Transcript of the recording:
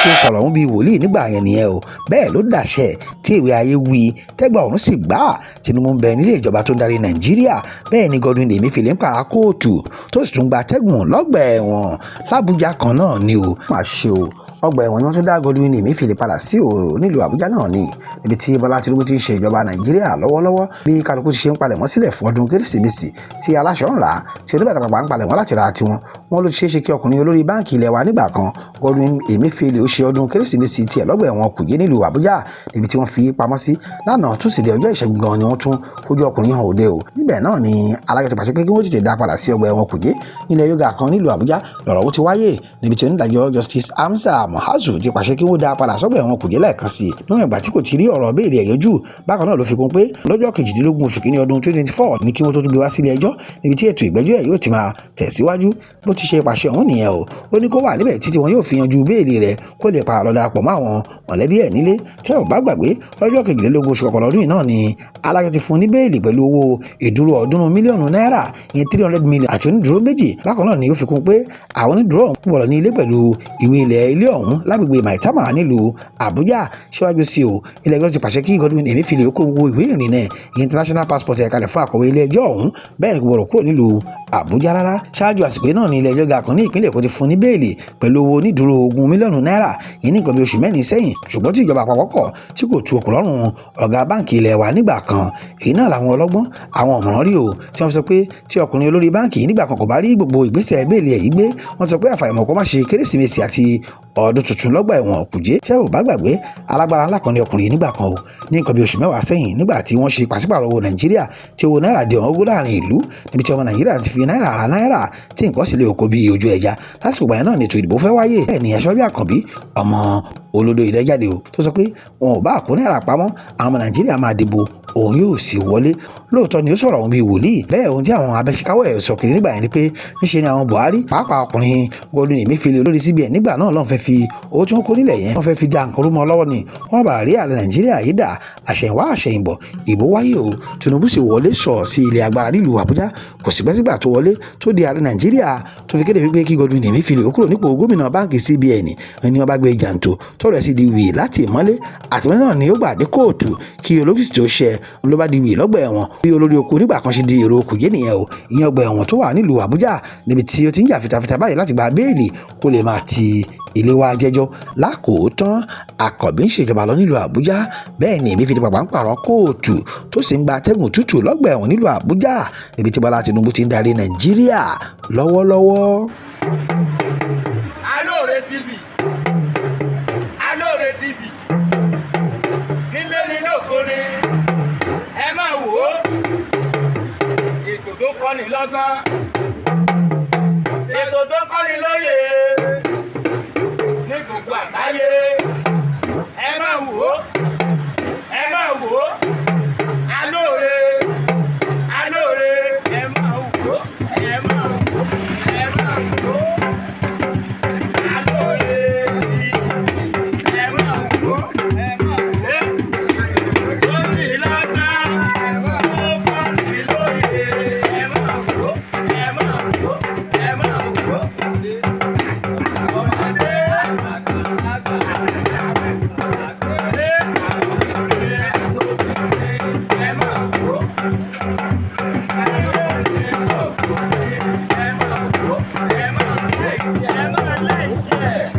ṣe sọ̀rọ̀ ọ̀hún bíi wòlíì nígbà yẹn nìyẹn o bẹ́ẹ̀ ló dàṣẹ tí ìwé ayé wí tẹ́gbà ọ̀run sì gbà Tinubu ń bẹ nílé ìjọba tó ń darí Nàìjíríà bẹ́ẹ̀ ni Godwin Emefiele ń pààrà kóòtù tó sì tún gba atẹ́gùn lọ́gbà ẹ̀wọ̀n l'Àbújá kan náà ni o máa ṣe o ọgbà ẹ̀wọ̀n ni wọ́n tún dá Godwin Emefiele padà sí o nílùú Àbújá náà ni níbi tí Bọ́lá Tinubu ti ń ṣe ìjọba Nàìjíríà lọ́wọ́lọ́wọ́ bí kálukú ti ṣe ń palẹ̀mọ́ sílẹ̀ fún ọdún Kérésìmesì tí aláṣọ ń rà tí oníbàtà pàpà ń palẹ̀mọ́ láti ra tiwọn wọn ló ṣeé ṣe kí ọkùnrin olórí báǹkì ilẹ̀ wa nígbà kan Godwin Emefiele ó ṣe ọdún Kérésìmesì tiẹ̀ lọ́gbà ẹ̀wọ̀n Kùjé nílùú Àbújá níbi tí wọ́n fi pamọ́ sí lánàá túsìdẹ̀ẹ́ ọjọ́ ìṣẹ́gun gan ni wọ́n tún fojú ọkùnrin hàn òde o níbẹ̀ náà ni alága ti pàṣẹ pé kí wọ́n tètè dá padà sí ọgbà ẹ̀wọ̀n Kùjé nílẹ̀ Yoga kan nílùú Àbújá lọ́rọ̀ ó ti wáyé níbi tí onídàájọ́ Justice Amsa Muazu ti pàṣẹ kí wọ́n dá padà sọ́gbà ẹ̀wọ̀n Kùjé lẹ́ẹ̀kan sí i níwọ̀n ìgbà tí kò ti rí ọ̀rọ̀ béèlì ẹ̀ yanjú bákan náà ló fi kún pé lọ́jọ́ 18 oṣù kìíní ọdún 2024 ní kí wọ́n tó gbé wá sílé ẹjọ́ níbi tí ètò ìgbẹ́jọ́ ẹ̀ yóò ti máa tẹ̀síwájú bó ti ṣe pàṣẹ ọ̀hún nìyẹn o ó ní kó wà níbẹ̀ títí wọn yóò fi yanjú béèlì rẹ̀ kó lè pa lọ darapọ̀ mọ́ àwọn mọ̀lẹ́bí ẹ̀ nílé tẹ́ ò bá gbàgbé lọ́jọ́ 22 oṣù kọkànlá ọdún yìí náà ni alájọ ti fún ní béèlì pẹ̀lú owó ìdúró ọ̀ọ́dúnrún mílíọ̀nù náírà ìyẹn 300 million àti onídùúró méjì bákan náà ni ó fi kún pé àwọn onídùúró ọ̀hún gbọ́dọ̀ ní ilé pẹ̀lú ìwé ilé ọ̀hún lágbègbè Maitama nílùú Àbújá síwájú sí o ilé ẹjọ́ ti pàṣẹ kí Godwin Emefiele ó kó gbogbo ìwé ìrìnnà international passport ẹ̀ kalẹ̀ fún àkọ̀wé ilé ẹjọ́ ọ̀hún bẹ́ẹ̀ ni kò gbọ́dọ̀ kúrò nílùú Àbújá rárá ṣáájú àsìkò náà ni ilé ẹjọ́ ga kan ní ìpínlẹ̀ Èkó ti fún ní béèlì pẹ̀lú owó onídùúró 20 mílíọ̀nù náírà yìí ní nǹkan bí oṣù mẹ́rin sẹ́yìn ṣùgbọ́n tí ìjọba àpapọ̀ kọ̀ tí kò tu okùn lọ́rùn ọ̀gá báǹkì ilẹ̀ wa nígbà kan èyí náà làwọn ọlọ́gbọ́n àwọn ọ̀mọ̀ràn rí o tí wọ́n sọ pé tí ọkùnrin olórí báǹkì nígbà kan kò bá rí gbogbo ìgbésẹ̀ béèlì ẹ̀ yìí gbé wọ́n sọ pé àfàìmọ̀ kó má ṣe Kérésìmesì àti ọdún tuntun lọ́gbà ẹ̀wọ̀n Kùjé tẹ́ ò bá gbàgbé alágbára ńlá kan ní ọkùnrin nígbà kan o ní nǹkan bí oṣù mẹ́wàá sẹ́yìn nígbà tí wọ́n ṣe pàṣípàrọ̀ owó Nàìjíríà tí owó náírà di ọ̀wọ́n gógó láàrin ìlú níbi tí ọmọ Nàìjíríà ti fi náírà ra náírà tí nǹkan sì lè kó bí ojú ẹja lásìkò ìgbà yẹn náà ni ètò ìdìbò fẹ́ wáyé bẹ́ẹ̀ ni Aṣọ́bí Àkànbí ọmọ olódò ìdẹ́jáde o tó sọ pé wọn ò bá àpò náírà pamọ́ àwọn ọmọ Nàìjíríà máa dìbò òun yóò sì wọlé lóòótọ́ ni ó sọ̀rọ̀ òun bíi wòlíì bẹ́ẹ̀ ohun tí àwọn abẹ́síkáwọ́ ẹ̀ sọ kiri nígbà yẹn ni pé níṣe ni àwọn Buhari pàápàá ọkùnrin Godwin Emefiele olórí CBN nígbà náà lọ́n fẹ́ fi owó tí wọ́n kó nílẹ̀ yẹn wọ́n fẹ́ fi dá nǹkan rú mọ́ lọ́wọ́ ni wọ́n bá rí ààrẹ Nàìjíríà yìí dà àṣẹ̀yìnwá àṣẹ̀yìnbọ̀ ìbò wáyé o Tinubu sì wọlé sọ sí ilé agbára nílùú Àbújá kò sì gbẹ́sígbà tó wọlé tó di ààrẹ Nàìjíríà tó fi kéde wípé kí Godwin Emefiele ó kúrò nípò gómìnà báǹkì CBN ni wọ́n bá gbé jàǹtò tó rẹ̀ sì di wì láti ìmọ́lé àtìmọ́lé náà ni ó gbà dé kóòtù kí olókìsì tó ṣẹ ló bá di wì lọ́gbà ẹ̀wọ̀n bí olórí oko nígbà kan ṣe di èrò Kùjé nìyẹn o ìyẹn ọgbà ẹ̀wọ̀n tó wà nílùú Àbújá níbi tí ó ti ń jà fitafita báyìí láti gba béèlì kó lè máa ti ilé wa jẹ́jọ́ lákòótán Àkànbí ń ṣèjọba lọ nílùú Àbújá bẹ́ẹ̀ ni Emefiele pàpà ń pààrọ̀ kóòtù tó sì ń gba atẹ́gùn tútù lọ́gbà ẹ̀wọ̀n nílùú Àbújá níbi tí Bọ́lá Tinubu ti ń darí Nàìjíríà lọ́wọ́lọ́wọ́. Alore TV Alore TV nílé nílé òkúni ẹ máa wò ó ètò tó kọ́ni lọ́gbọ́n ètò tó kọ́ni lóye ní gbogbo àgbáyé ẹ máa wò ó Alore Alore ẹ máa wò ó ẹ máa wò ó ẹ máa wò ó Alore ẹ máa wò ó ẹ máa wò ó lórí lọ́gbà ó kọ́ni lóye ẹ máa wò ó ẹ máa wò ó ẹ máa wò ó ọmọdé àgbàlagbà àgbàlagbà ẹ máa wò ó. Ẹ máa like it.